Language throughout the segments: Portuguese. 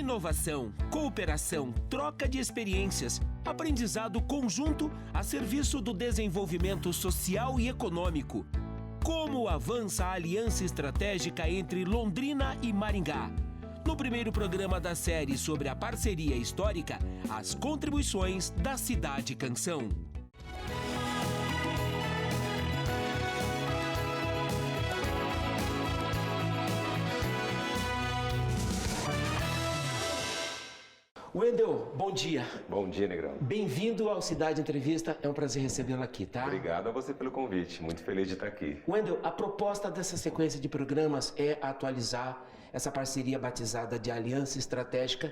Inovação, cooperação, troca de experiências, aprendizado conjunto a serviço do desenvolvimento social e econômico. Como avança a aliança estratégica entre Londrina e Maringá? No primeiro programa da série sobre a parceria histórica, as contribuições da Cidade Canção. Wendel, bom dia. Bom dia, Negrão. Bem-vindo ao Cidade Entrevista, é um prazer recebê-lo aqui, tá? Obrigado a você pelo convite, muito feliz de estar aqui. Wendel, a proposta dessa sequência de programas é atualizar essa parceria batizada de Aliança Estratégica,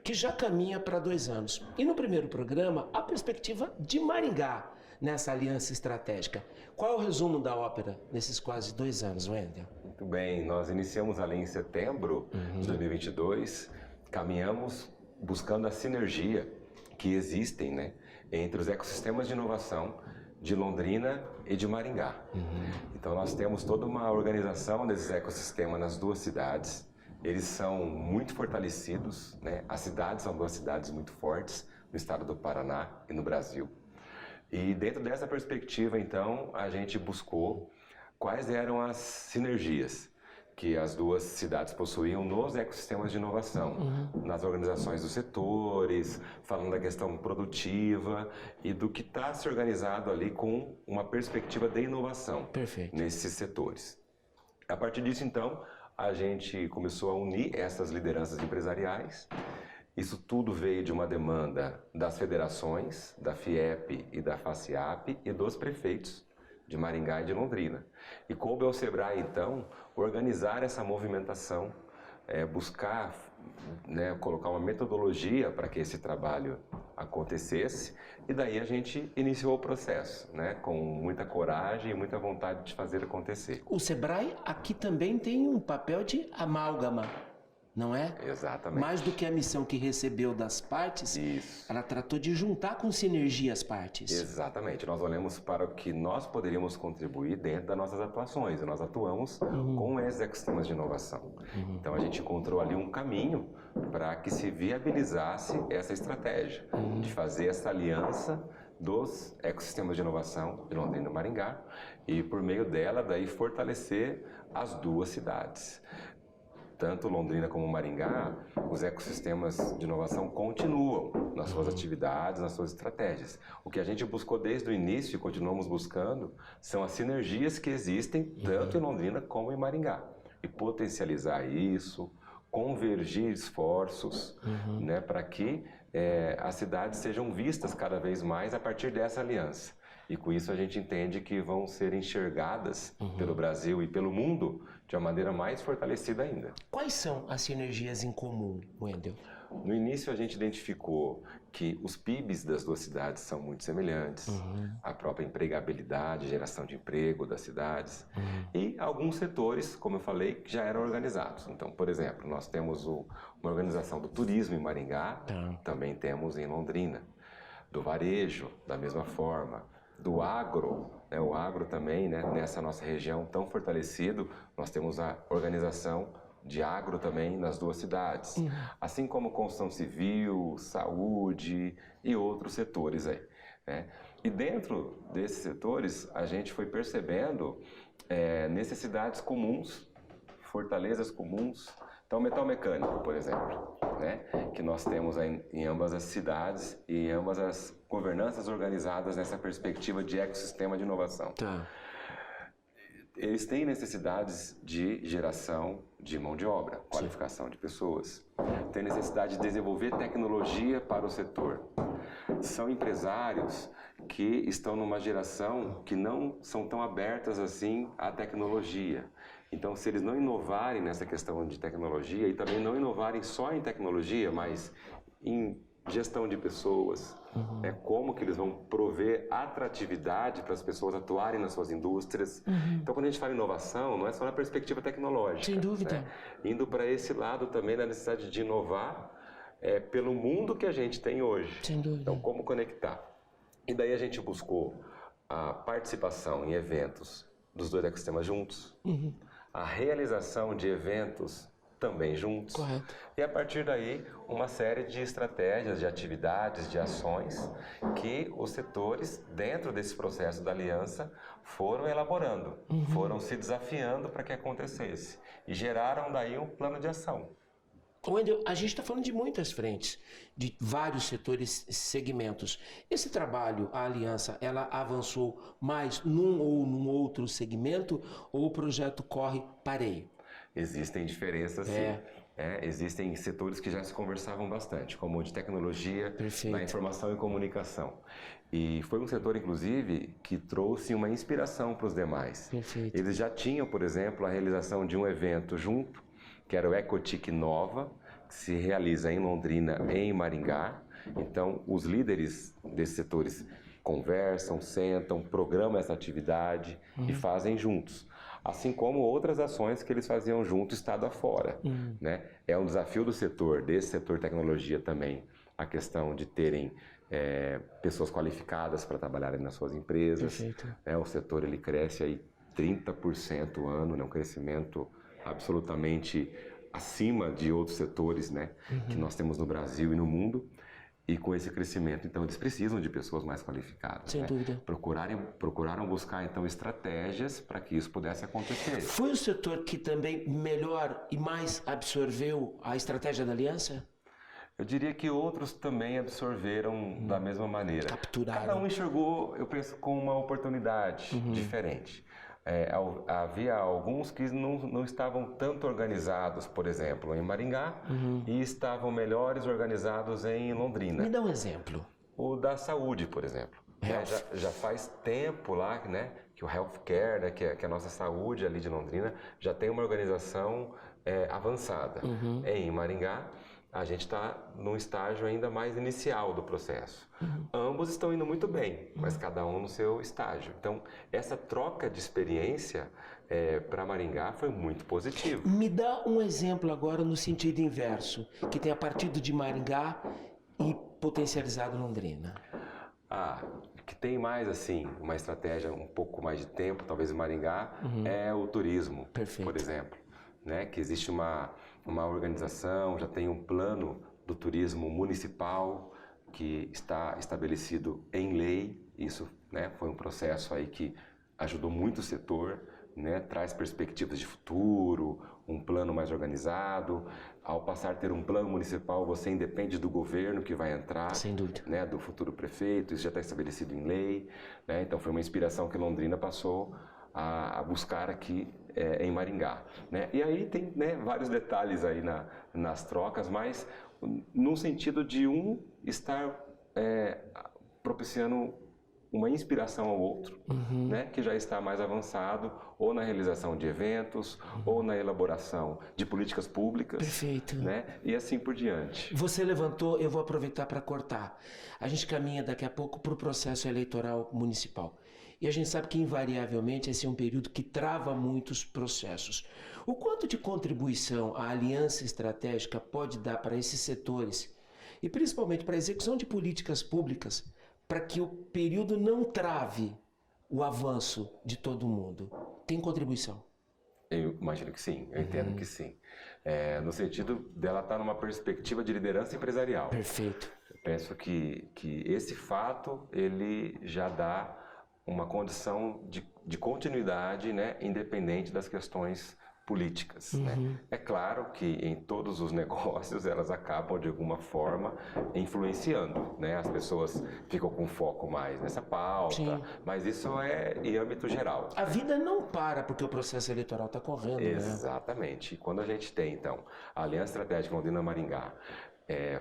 que já caminha para 2 anos. E no primeiro programa, a perspectiva de Maringá nessa aliança estratégica. Qual é o resumo da ópera nesses quase 2 anos, Wendel? Muito bem, nós iniciamos ali em setembro de 2022, caminhamos buscando a sinergia que existem, né, entre os ecossistemas de inovação de Londrina e de Maringá. Então nós temos toda uma organização desses ecossistemas nas 2 cidades. Eles são muito fortalecidos, né? As cidades são 2 cidades muito fortes no estado do Paraná e no Brasil. E dentro dessa perspectiva, então, a gente buscou quais eram as sinergias que as 2 cidades possuíam nos ecossistemas de inovação, nas organizações dos setores, falando da questão produtiva e do que está se organizado ali com uma perspectiva de inovação. Perfeito. Nesses setores. A partir disso, então, a gente começou a unir essas lideranças empresariais. Isso tudo veio de uma demanda das federações, da FIEP e da FACIAP e dos prefeitos de Maringá e de Londrina. E coube ao Sebrae, então, organizar essa movimentação, buscar, né, colocar uma metodologia para que esse trabalho acontecesse, e daí a gente iniciou o processo, né, com muita coragem e muita vontade de fazer acontecer. O Sebrae aqui também tem um papel de amálgama, não é? Exatamente. Mais do que a missão que recebeu das partes, Isso. ela tratou de juntar com sinergia as partes. Exatamente. Nós olhamos para o que nós poderíamos contribuir dentro das nossas atuações. E nós atuamos com esses ecossistemas de inovação. Então a gente encontrou ali um caminho para que se viabilizasse essa estratégia de fazer essa aliança dos ecossistemas de inovação de Londrina e Maringá e por meio dela daí fortalecer as 2 cidades. Tanto Londrina como Maringá, os ecossistemas de inovação continuam nas suas atividades, nas suas estratégias. O que a gente buscou desde o início e continuamos buscando são as sinergias que existem tanto em Londrina como em Maringá. E potencializar isso, convergir esforços, né, para que as cidades sejam vistas cada vez mais a partir dessa aliança. E com isso a gente entende que vão ser enxergadas pelo Brasil e pelo mundo de uma maneira mais fortalecida ainda. Quais são as sinergias em comum, Wendel? No início a gente identificou que os PIBs das 2 cidades são muito semelhantes, a própria empregabilidade, geração de emprego das cidades e alguns setores, como eu falei, que já eram organizados. Então, por exemplo, nós temos uma organização do turismo em Maringá, também temos em Londrina, do varejo, da mesma forma, do agro, né? O agro também, né? Nessa nossa região tão fortalecido, nós temos a organização de agro também nas 2 cidades, assim como construção civil, saúde e outros setores aí, né? E dentro desses setores a gente foi percebendo necessidades comuns, fortalezas comuns. Então, metal mecânico, por exemplo, né, que nós temos em ambas as cidades e em ambas as governanças organizadas nessa perspectiva de ecossistema de inovação. Tá. Eles têm necessidades de geração de mão de obra, qualificação de pessoas. Tem necessidade de desenvolver tecnologia para o setor. São empresários que estão numa geração que não são tão abertas assim à tecnologia. Então, se eles não inovarem nessa questão de tecnologia e também não inovarem só em tecnologia, mas em gestão de pessoas, como que eles vão prover atratividade para as pessoas atuarem nas suas indústrias. Então, quando a gente fala em inovação, não é só na perspectiva tecnológica. Sem dúvida. Né? Indo para esse lado também da necessidade de inovar pelo mundo que a gente tem hoje. Sem dúvida. Então, como conectar? E daí a gente buscou a participação em eventos dos 2 ecossistemas juntos, a realização de eventos também juntos. Correto. E a partir daí, uma série de estratégias, de atividades, de ações que os setores, dentro desse processo da aliança, foram elaborando, foram se desafiando para que acontecesse. E geraram daí um plano de ação. Wendel, a gente está falando de muitas frentes, de vários setores, segmentos. Esse trabalho, a aliança, ela avançou mais num ou num outro segmento ou o projeto corre pareio? Existem diferenças, sim. Existem setores que já se conversavam bastante, como o de tecnologia, Perfeito. na informação e comunicação. E foi um setor, inclusive, que trouxe uma inspiração para os demais. Perfeito. Eles já tinham, por exemplo, a realização de um evento junto, que era o Ecotic Nova, que se realiza em Londrina e em Maringá. Então, os líderes desses setores conversam, sentam, programam essa atividade e fazem juntos. Assim como outras ações que eles faziam junto, estado afora. Né? É um desafio do setor, desse setor tecnologia também, a questão de terem pessoas qualificadas para trabalharem nas suas empresas. Perfeito. O setor ele cresce aí 30% ao ano, né? Um crescimento absolutamente acima de outros setores, né? Que nós temos no Brasil e no mundo. E com esse crescimento, então, eles precisam de pessoas mais qualificadas. Sem dúvida. Procuraram buscar, então, estratégias para que isso pudesse acontecer. Foi o setor que também melhor e mais absorveu a estratégia da aliança? Eu diria que outros também absorveram da mesma maneira. Capturaram. Cada um enxergou, eu penso, com uma oportunidade diferente. Havia alguns que não estavam tanto organizados, por exemplo, em Maringá, e estavam melhores organizados em Londrina. Me dá um exemplo. O da saúde, por exemplo. Já faz tempo lá, né, que o Healthcare, né, que é a nossa saúde ali de Londrina, já tem uma organização avançada. Em Maringá, a gente está num estágio ainda mais inicial do processo. Ambos estão indo muito bem, mas cada um no seu estágio. Então, essa troca de experiência para Maringá foi muito positiva. Me dá um exemplo agora no sentido inverso, que tenha partido de Maringá e potencializado Londrina. Que tem mais, assim, uma estratégia um pouco mais de tempo, talvez em Maringá, é o turismo, Perfeito. Por exemplo. Né? Que existe uma organização, já tem um plano do turismo municipal que está estabelecido em lei. Isso, né, foi um processo aí que ajudou muito o setor, né, traz perspectivas de futuro, um plano mais organizado. Ao passar a ter um plano municipal, você independe do governo que vai entrar, Sem dúvida. Né, do futuro prefeito, isso já está estabelecido em lei. Né? Então foi uma inspiração que Londrina passou a buscar aqui em Maringá. Né? E aí tem, né, vários detalhes aí nas trocas, mas no sentido de um estar propiciando uma inspiração ao outro, né, que já está mais avançado, ou na realização de eventos, ou na elaboração de políticas públicas. Perfeito. Né, e assim por diante. Você levantou, eu vou aproveitar para cortar. A gente caminha daqui a pouco para o processo eleitoral municipal. E a gente sabe que, invariavelmente, esse é um período que trava muitos processos. O quanto de contribuição a aliança estratégica pode dar para esses setores, e principalmente para a execução de políticas públicas, para que o período não trave o avanço de todo mundo? Tem contribuição? Eu imagino que sim, eu entendo que sim. No sentido dela estar numa perspectiva de liderança empresarial. Perfeito. Eu penso que esse fato, ele já dá uma condição de continuidade, né, independente das questões políticas. Né? É claro que em todos os negócios elas acabam de alguma forma influenciando, né? As pessoas ficam com foco mais nessa pauta, Sim. Mas isso é em âmbito geral. A vida não para porque o processo eleitoral está correndo. Exatamente. E quando a gente tem, então, a Aliança Estratégica Londrina-Maringá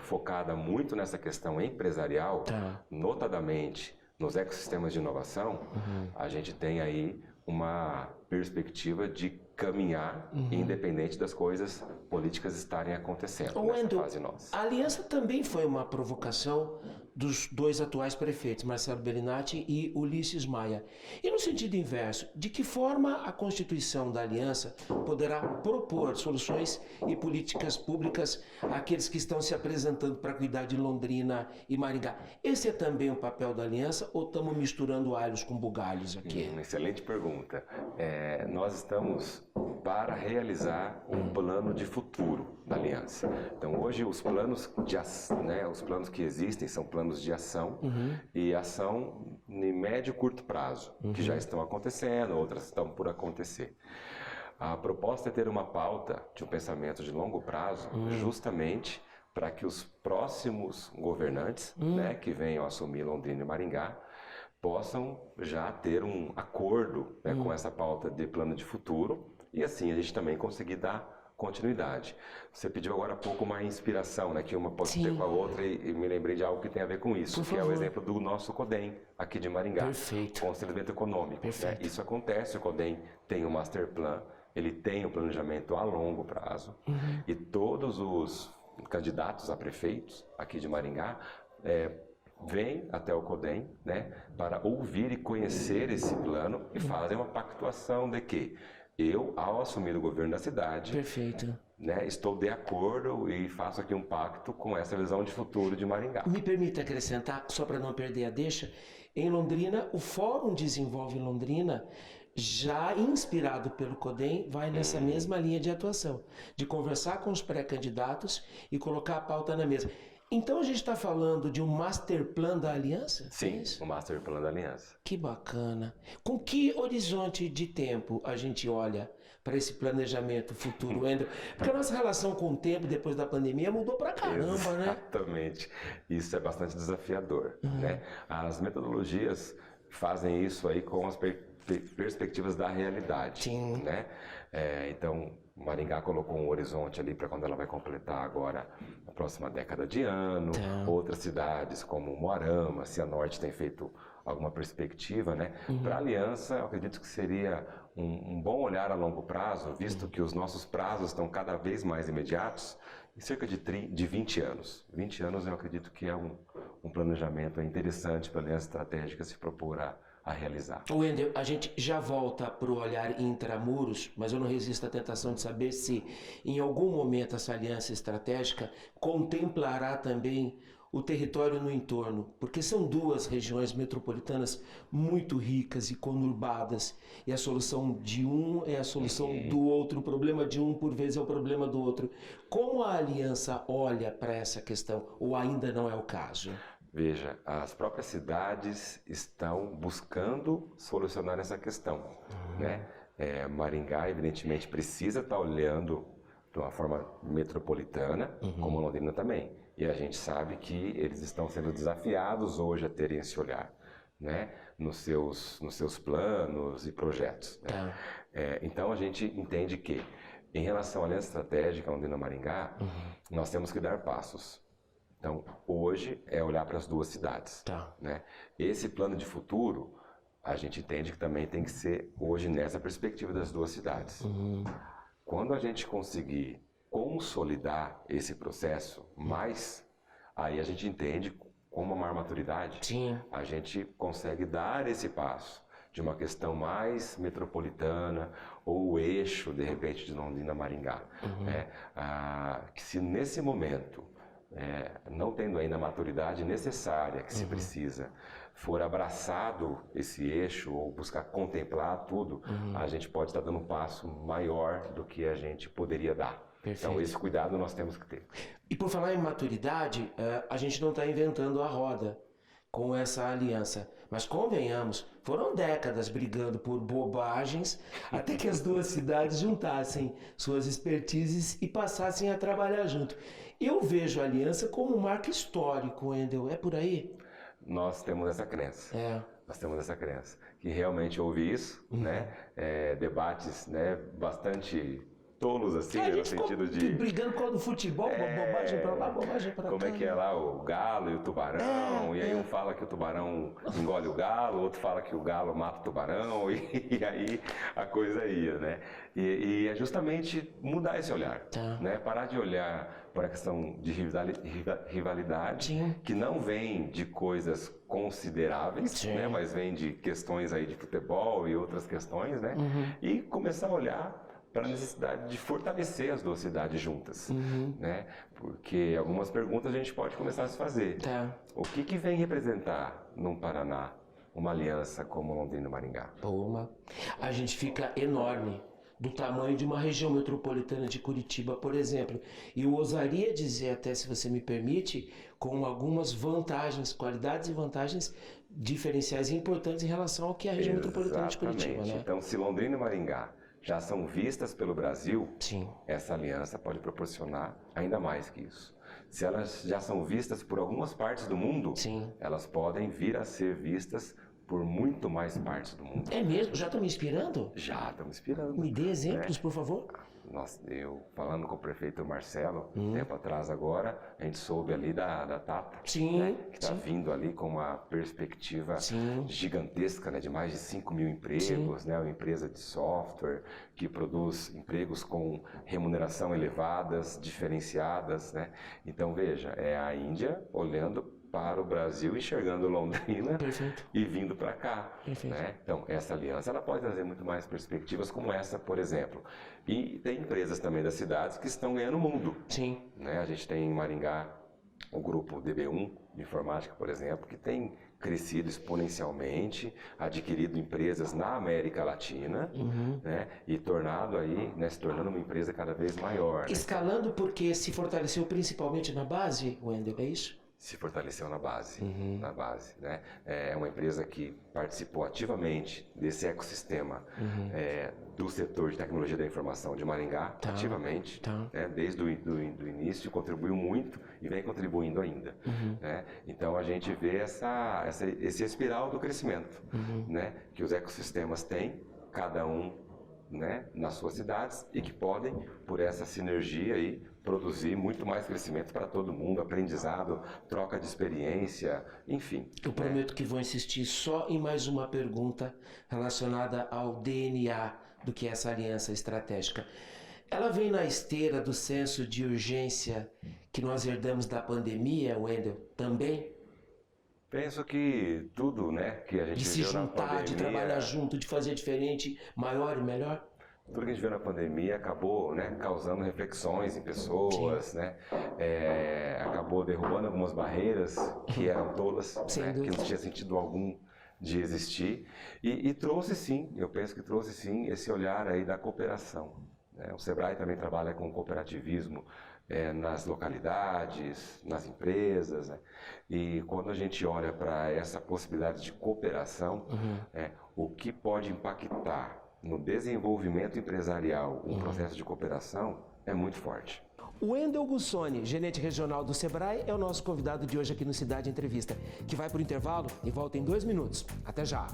focada muito nessa questão empresarial, notadamente nos ecossistemas de inovação, a gente tem aí uma perspectiva de caminhar independente das coisas políticas estarem acontecendo nessa fase nossa. A aliança também foi uma provocação dos dois atuais prefeitos, Marcelo Bellinati e Ulisses Maia. E no sentido inverso, de que forma a Constituição da Aliança poderá propor soluções e políticas públicas àqueles que estão se apresentando para cuidar de Londrina e Maringá? Esse é também o papel da Aliança ou estamos misturando alhos com bugalhos aqui? Excelente pergunta. Nós estamos para realizar um plano de futuro da Aliança. Então, hoje, os planos que existem são planos de ação e ação em médio e curto prazo, que já estão acontecendo, outras estão por acontecer. A proposta é ter uma pauta de um pensamento de longo prazo, justamente para que os próximos governantes, que venham assumir Londrina e Maringá, possam já ter um acordo com essa pauta de plano de futuro e assim a gente também conseguir dar continuidade. Você pediu agora há pouco uma inspiração, que uma pode ter com a outra e me lembrei de algo que tem a ver com isso, que é o exemplo do nosso CODEM aqui de Maringá. Perfeito. Com o desenvolvimento econômico. Perfeito. Isso acontece, o CODEM tem um master plan, ele tem um planejamento a longo prazo e todos os candidatos a prefeitos aqui de Maringá vêm até o CODEM para ouvir e conhecer esse plano e fazem uma pactuação de que eu, ao assumir o governo da cidade, Perfeito. Estou de acordo e faço aqui um pacto com essa visão de futuro de Maringá. Me permita acrescentar, só para não perder a deixa, em Londrina, o Fórum Desenvolve Londrina, já inspirado pelo CODEM, vai nessa mesma linha de atuação, de conversar com os pré-candidatos e colocar a pauta na mesa. Então a gente está falando de um master plan da Aliança? Sim, o master plan da Aliança. Que bacana. Com que horizonte de tempo a gente olha para esse planejamento futuro, Wendel? Porque a nossa relação com o tempo depois da pandemia mudou pra caramba, né? Exatamente. Isso é bastante desafiador, As metodologias fazem isso aí com as perspectivas da realidade, Sim. Então, Maringá colocou um horizonte ali para quando ela vai completar agora a próxima década de ano. Outras cidades como Moarama, Cianorte tem feito alguma perspectiva, Para a Aliança, eu acredito que seria um bom olhar a longo prazo, visto que os nossos prazos estão cada vez mais imediatos, em cerca de 20 anos. 20 anos eu acredito que é um planejamento interessante para a Aliança Estratégica se propor a realizar. Wendel, a gente já volta para o olhar intramuros, mas eu não resisto à tentação de saber se em algum momento essa aliança estratégica contemplará também o território no entorno, porque são duas regiões metropolitanas muito ricas e conurbadas, e a solução de um é a solução do outro, o problema de um por vezes é o problema do outro. Como a aliança olha para essa questão, ou ainda não é o caso? Veja, as próprias cidades estão buscando solucionar essa questão, Maringá, evidentemente, precisa estar olhando de uma forma metropolitana, como Londrina também. E a gente sabe que eles estão sendo desafiados hoje a terem esse olhar, nos seus planos e projetos. Então, a gente entende que, em relação à aliança estratégica Londrina-Maringá, nós temos que dar passos. Então, hoje é olhar para as duas cidades. Esse plano de futuro, a gente entende que também tem que ser hoje nessa perspectiva das duas cidades. Quando a gente conseguir consolidar esse processo, aí a gente entende com uma maior maturidade, a gente consegue dar esse passo de uma questão mais metropolitana ou o eixo, de repente, de Londrina-Maringá. Que se nesse momento, não tendo ainda a maturidade necessária que se precisa, for abraçado esse eixo ou buscar contemplar tudo, a gente pode estar dando um passo maior do que a gente poderia dar. Perfeito. Então esse cuidado nós temos que ter. E por falar em maturidade, a gente não está inventando a roda com essa aliança. Mas convenhamos, foram décadas brigando por bobagens até que as duas cidades juntassem suas expertises e passassem a trabalhar junto. Eu vejo a aliança como um marco histórico, Wendel. É por aí? Nós temos essa crença. Nós temos essa crença. Que realmente houve isso, debates bastante tolos, assim, A né, no gente sentido ficou de... brigando com o do futebol, bobagem pra lá, bobagem pra cá. Como é que é lá o galo e o tubarão, e aí um fala que o tubarão engole o galo, o outro fala que o galo mata o tubarão, e aí a coisa ia, né? E é justamente mudar esse olhar, né? Parar de olhar para a questão de rivalidade, Sim. que não vem de coisas consideráveis, né? Mas vem de questões aí de futebol e outras questões, né? E começar a olhar para a necessidade de fortalecer as duas cidades juntas, né? Porque algumas perguntas a gente pode começar a se fazer. O que vem representar no Paraná uma aliança como Londrina e Maringá? A gente fica enorme, do tamanho de uma região metropolitana de Curitiba, por exemplo. E eu ousaria dizer, até se você me permite, com algumas vantagens, qualidades e vantagens diferenciais e importantes em relação ao que é a região metropolitana de Curitiba, né? Então, se Londrina e Maringá já são vistas pelo Brasil, Sim. essa aliança pode proporcionar ainda mais que isso. Se elas já são vistas por algumas partes do mundo, Sim. elas podem vir a ser vistas por muito mais partes do mundo. É mesmo? Já estão me inspirando? Já estão me inspirando. Me dê exemplos, por favor. Eu falando com o prefeito Marcelo, tempo atrás agora, a gente soube ali da Tata, Sim, né, que está vindo ali com uma perspectiva gigantesca, né, de mais de 5 mil empregos, né, uma empresa de software que produz empregos com remuneração elevadas, diferenciadas, né. Então veja, é a Índia olhando para o Brasil, enxergando Londrina e vindo para cá. Né? Então, essa aliança ela pode trazer muito mais perspectivas como essa, por exemplo. E tem empresas também das cidades que estão ganhando mundo. Sim. Né? A gente tem em Maringá o grupo DB1 de informática, por exemplo, que tem crescido exponencialmente, adquirido empresas na América Latina, né? E tornado aí, né, se tornando uma empresa cada vez maior. Né? Escalando porque se fortaleceu principalmente na base, Wendel, é isso? Se fortaleceu na base, né? É uma empresa que participou ativamente desse ecossistema do setor de tecnologia da informação de Maringá, ativamente, né? Desde o do início, contribuiu muito e vem contribuindo ainda. Né? Então a gente vê esse espiral do crescimento, né? Que os ecossistemas têm, cada um, né, nas suas cidades, e que podem, por essa sinergia aí, produzir muito mais crescimento para todo mundo, aprendizado, troca de experiência, enfim. Eu prometo que vou insistir só em mais uma pergunta relacionada ao DNA do que é essa aliança estratégica. Ela vem na esteira do senso de urgência que nós herdamos da pandemia, Wendel, também? Penso que tudo, né, que a gente de se viveu na juntar, pandemia, de trabalhar junto, de fazer diferente, maior e melhor? Tudo que a gente viu na pandemia acabou, né, causando reflexões em pessoas, né, acabou derrubando algumas barreiras que eram tolas, né, que não tinha sentido algum de existir, e trouxe sim, eu penso que trouxe sim esse olhar aí da cooperação. Né? O Sebrae também trabalha com cooperativismo nas localidades, nas empresas, né? E quando a gente olha para essa possibilidade de cooperação, o que pode impactar no desenvolvimento empresarial um processo de cooperação é muito forte. O Wendel Gussoni, gerente regional do Sebrae, é o nosso convidado de hoje aqui no Cidade Entrevista, que vai para o intervalo e volta em 2 minutos. Até já!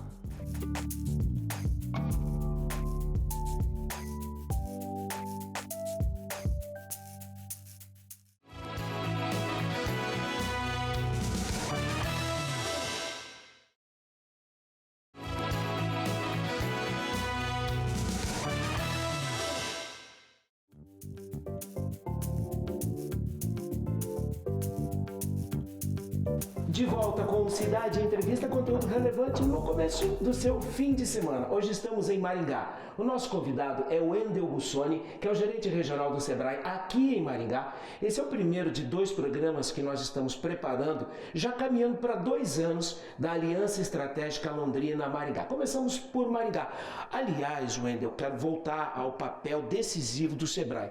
De volta com Cidade Entrevista, conteúdo relevante no começo do seu fim de semana. Hoje estamos em Maringá. O nosso convidado é o Wendel Gussoni, que é o gerente regional do Sebrae aqui em Maringá. Esse é o primeiro de 2 programas que nós estamos preparando, já caminhando para 2 anos da Aliança Estratégica Londrina-Maringá. Começamos por Maringá. Aliás, Wendel, quero voltar ao papel decisivo do Sebrae,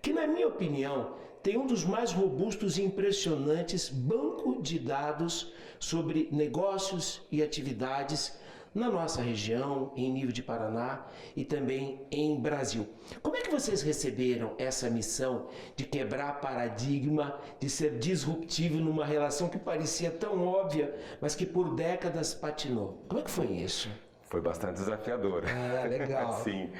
que na minha opinião tem um dos mais robustos e impressionantes bancos de dados sobre negócios e atividades na nossa região, em nível de Paraná e também em Brasil. Como é que vocês receberam essa missão de quebrar paradigma, de ser disruptivo numa relação que parecia tão óbvia, mas que por décadas patinou? Como é que foi isso? Foi bastante desafiador. Legal. Sim.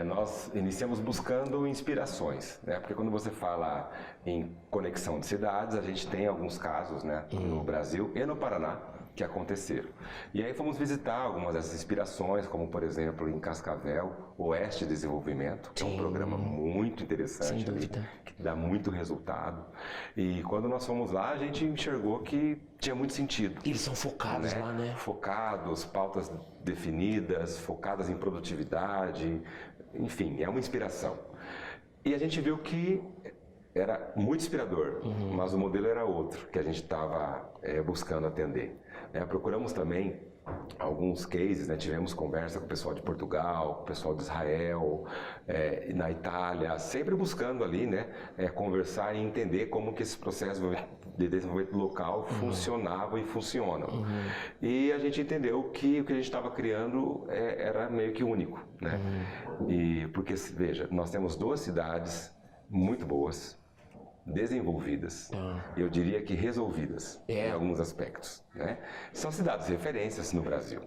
Nós iniciamos buscando inspirações, né? Porque quando você fala em conexão de cidades, a gente tem alguns casos, né, no Brasil e no Paraná que aconteceram. E aí fomos visitar algumas dessas inspirações, como por exemplo em Cascavel, Oeste Desenvolvimento, que é um programa muito interessante ali, que dá muito resultado. E quando nós fomos lá, a gente enxergou que tinha muito sentido. Eles são focados lá, né? Focados, pautas definidas, focadas em produtividade, enfim, é uma inspiração. E a gente viu que era muito inspirador, mas o modelo era outro, que a gente estava buscando atender. Procuramos também alguns cases, né? Tivemos conversa com o pessoal de Portugal, com o pessoal de Israel, na Itália, sempre buscando ali, né, conversar e entender como que esse processo de desenvolvimento local funcionava e funciona. E a gente entendeu que o que a gente estava criando era meio que único, né? E porque, veja, nós temos 2 cidades muito boas, desenvolvidas, eu diria que resolvidas em alguns aspectos, né? São cidades referências no Brasil,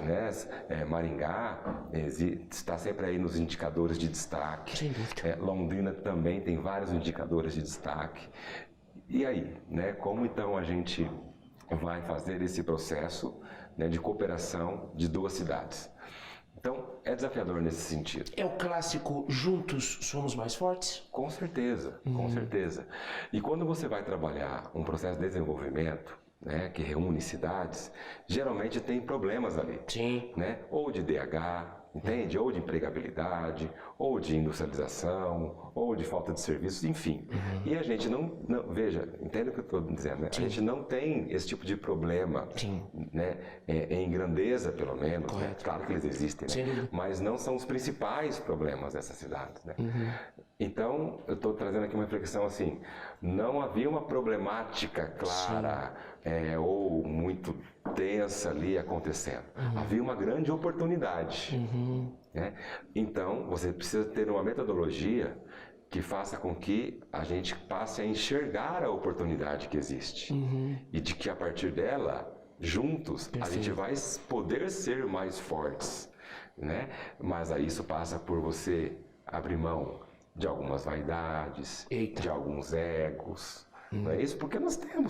né? Maringá está sempre aí nos indicadores de destaque, Londrina também tem vários indicadores de destaque. E aí, né? Como então a gente vai fazer esse processo, né, de cooperação de 2 cidades? Então, é desafiador nesse sentido. É o clássico juntos somos mais fortes? Com certeza, com certeza. E quando você vai trabalhar um processo de desenvolvimento, né, que reúne cidades, geralmente tem problemas ali. Sim. Né? Ou de DH, entende? Ou de empregabilidade, ou de industrialização, ou de falta de serviços, enfim. E a gente não veja, entende o que eu estou dizendo, né? A gente não tem esse tipo de problema, né? Em grandeza, pelo menos, né? Claro que eles existem, né? Mas não são os principais problemas dessas cidades, né? Então, eu estou trazendo aqui uma reflexão assim, não havia uma problemática clara ou muito tensa ali acontecendo. Havia uma grande oportunidade. Né? Então, você precisa ter uma metodologia que faça com que a gente passe a enxergar a oportunidade que existe. E de que a partir dela, juntos, a gente vai poder ser mais fortes. Né? Mas aí isso passa por você abrir mão de algumas vaidades, de alguns egos. Não é isso? Porque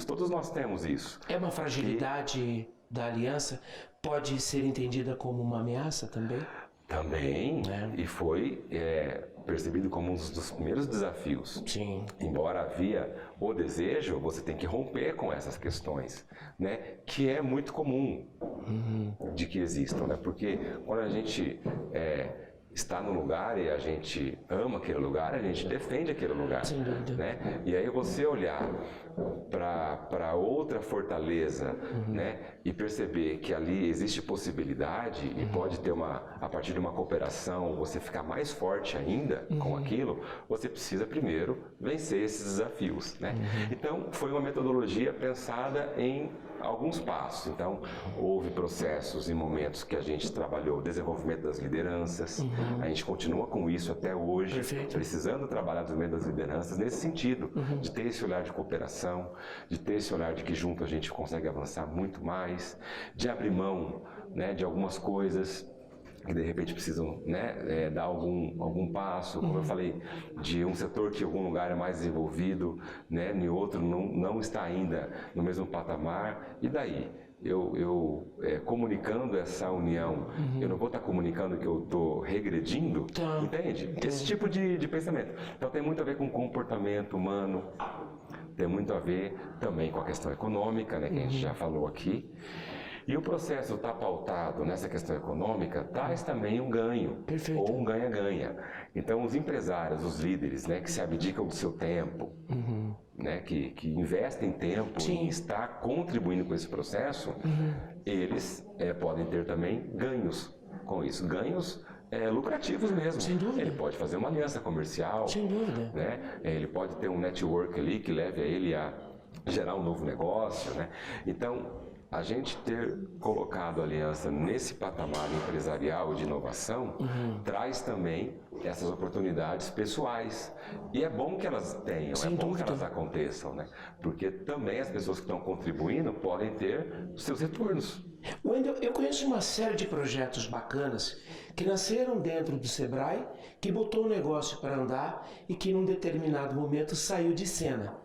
todos nós temos isso. É uma fragilidade da aliança? Pode ser entendida como uma ameaça também? Também, e foi percebido como um dos primeiros desafios. Sim. Embora havia o desejo, você tem que romper com essas questões, né? Que é muito comum de que existam, né? Porque quando a gente está no lugar e a gente ama aquele lugar, a gente defende aquele lugar. Sem dúvida. Né? E aí você olhar para outra fortaleza, né? E perceber que ali existe possibilidade e pode ter a partir de uma cooperação, você ficar mais forte ainda com aquilo, você precisa primeiro vencer esses desafios. Né? Então, foi uma metodologia pensada em alguns passos. Então, houve processos e momentos que a gente trabalhou o desenvolvimento das lideranças, a gente continua com isso até hoje, precisando trabalhar o desenvolvimento das lideranças nesse sentido, de ter esse olhar de cooperação, de ter esse olhar de que junto a gente consegue avançar muito mais, de abrir mão, né, de algumas coisas que de repente precisam, né, dar algum passo, como eu falei, de um setor que em algum lugar é mais desenvolvido, né, em outro não está ainda no mesmo patamar, e daí? Eu comunicando essa união, eu não vou estar comunicando que eu estou regredindo, entende? Esse tipo de pensamento. Então tem muito a ver com comportamento humano, tem muito a ver também com a questão econômica, né, que a gente já falou aqui. E o processo está pautado nessa questão econômica, traz também um ganho, ou um ganha-ganha. Então, os empresários, os líderes, né, que se abdicam do seu tempo, né, que investem tempo em estar contribuindo com esse processo, eles podem ter também ganhos com isso. Ganhos lucrativos mesmo. Sem dúvida. Ele pode fazer uma aliança comercial. Sem dúvida. Né? Ele pode ter um network ali que leve a ele a gerar um novo negócio. Né? Então, a gente ter colocado a Aliança nesse patamar empresarial de inovação traz também essas oportunidades pessoais. E é bom que elas tenham, Sem é bom dúvida. que elas aconteçam, né? Porque também as pessoas que estão contribuindo podem ter os seus retornos. Wendel, eu conheço uma série de projetos bacanas que nasceram dentro do Sebrae, que botou o negócio para andar e que num determinado momento saiu de cena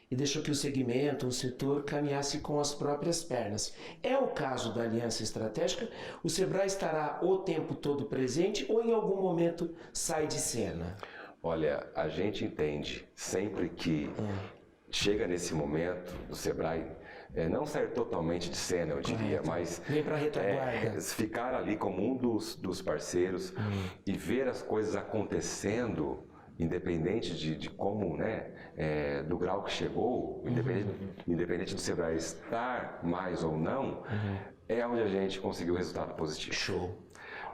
e deixou que o segmento, o setor, caminhasse com as próprias pernas. É o caso da Aliança Estratégica? O Sebrae estará o tempo todo presente ou em algum momento sai de cena? Olha, a gente entende sempre que chega nesse momento do Sebrae, não sair totalmente de cena, eu diria, mas vem para a retaguarda. Ficar ali como um dos parceiros e ver as coisas acontecendo, independente de como, né, do grau que chegou, independente do Sebrae estar mais ou não, é onde a gente conseguiu resultado positivo. Show.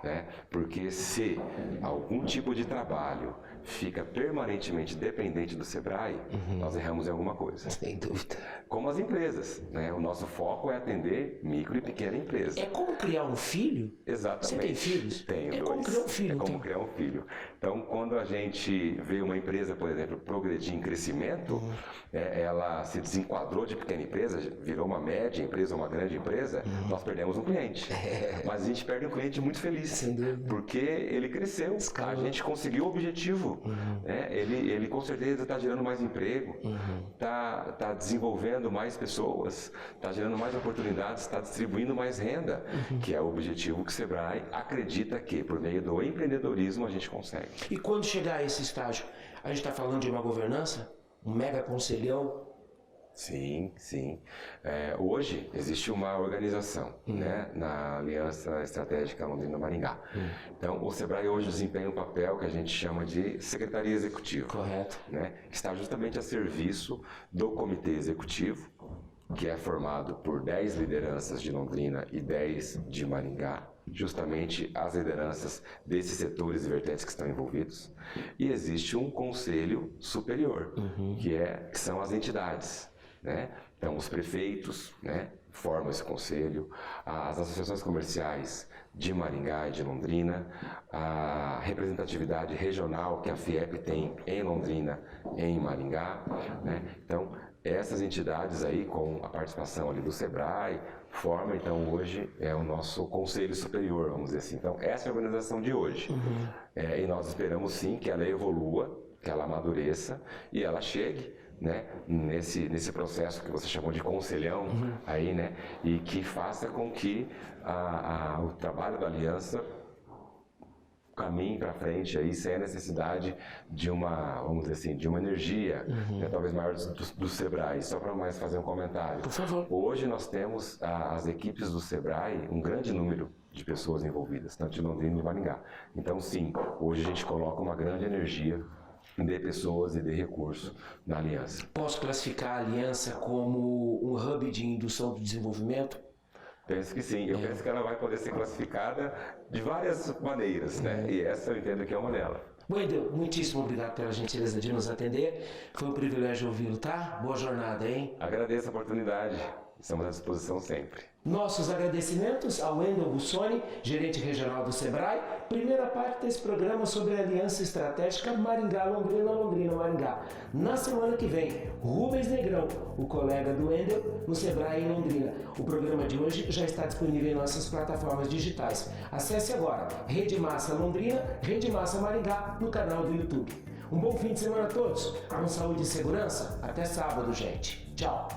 Né? Porque se algum tipo de trabalho fica permanentemente dependente do Sebrae, nós erramos em alguma coisa. Sem dúvida. Como as empresas, né? O nosso foco é atender micro e pequena empresa. É como criar um filho? Exatamente. Você tem filhos? Tenho É dois. como criar um filho. É como Então. criar um filho. Então, quando a gente vê uma empresa, por exemplo, progredir em crescimento, ela se desenquadrou de pequena empresa, virou uma média empresa, uma grande empresa, nós perdemos um cliente. Mas a gente perde um cliente muito feliz. Sem dúvida. Porque ele cresceu, a gente conseguiu o objetivo. Né? Ele com certeza está gerando mais emprego, está desenvolvendo mais pessoas, está gerando mais oportunidades, está distribuindo mais renda, que é o objetivo que o Sebrae acredita que, por meio do empreendedorismo, a gente consegue. E quando chegar a esse estágio, a gente está falando de uma governança? Um mega conselhão? Sim, sim. Hoje existe uma organização, né, na Aliança Estratégica Londrina-Maringá. Então, o Sebrae hoje desempenha um papel que a gente chama de Secretaria Executiva. Correto. Né, que está justamente a serviço do Comitê Executivo, que é formado por 10 lideranças de Londrina e 10 de Maringá, justamente as lideranças desses setores e vertentes que estão envolvidos. E existe um conselho superior, que são as entidades. Né? Então, os prefeitos, né, formam esse conselho, as associações comerciais de Maringá e de Londrina, a representatividade regional que a FIEP tem em Londrina e em Maringá. Né? Então, essas entidades aí, com a participação ali do Sebrae, formam, então, hoje o nosso conselho superior, vamos dizer assim. Então, essa é a organização de hoje. E nós esperamos, sim, que ela evolua, que ela amadureça e ela chegue, né, nesse processo que você chamou de conselhão aí, né, e que faça com que o trabalho da Aliança caminhe para frente aí sem a necessidade de uma, vamos dizer assim, de uma energia, né, talvez maior do Sebrae. Só para mais fazer um comentário. Por favor. Hoje nós temos as equipes do Sebrae, um grande número de pessoas envolvidas, tanto de Londrina e de Maringá. Então, sim, hoje a gente coloca uma grande energia de pessoas e de recursos na Aliança. Posso classificar a Aliança como um hub de indução do desenvolvimento? Penso que sim. Eu penso que ela vai poder ser classificada de várias maneiras, né? E essa eu entendo que é uma delas. Wendel, muitíssimo obrigado pela gentileza de nos atender. Foi um privilégio ouvi-lo, tá? Boa jornada, hein? Agradeço a oportunidade. Estamos à disposição sempre. Nossos agradecimentos ao Wendel Bussoni, gerente regional do Sebrae. Primeira parte desse programa sobre a Aliança Estratégica Maringá-Londrina, Londrina-Maringá. Na semana que vem, Rubens Negrão, o colega do Wendel, no Sebrae em Londrina. O programa de hoje já está disponível em nossas plataformas digitais. Acesse agora Rede Massa Londrina, Rede Massa Maringá, no canal do YouTube. Um bom fim de semana a todos, com saúde e segurança. Até sábado, gente. Tchau.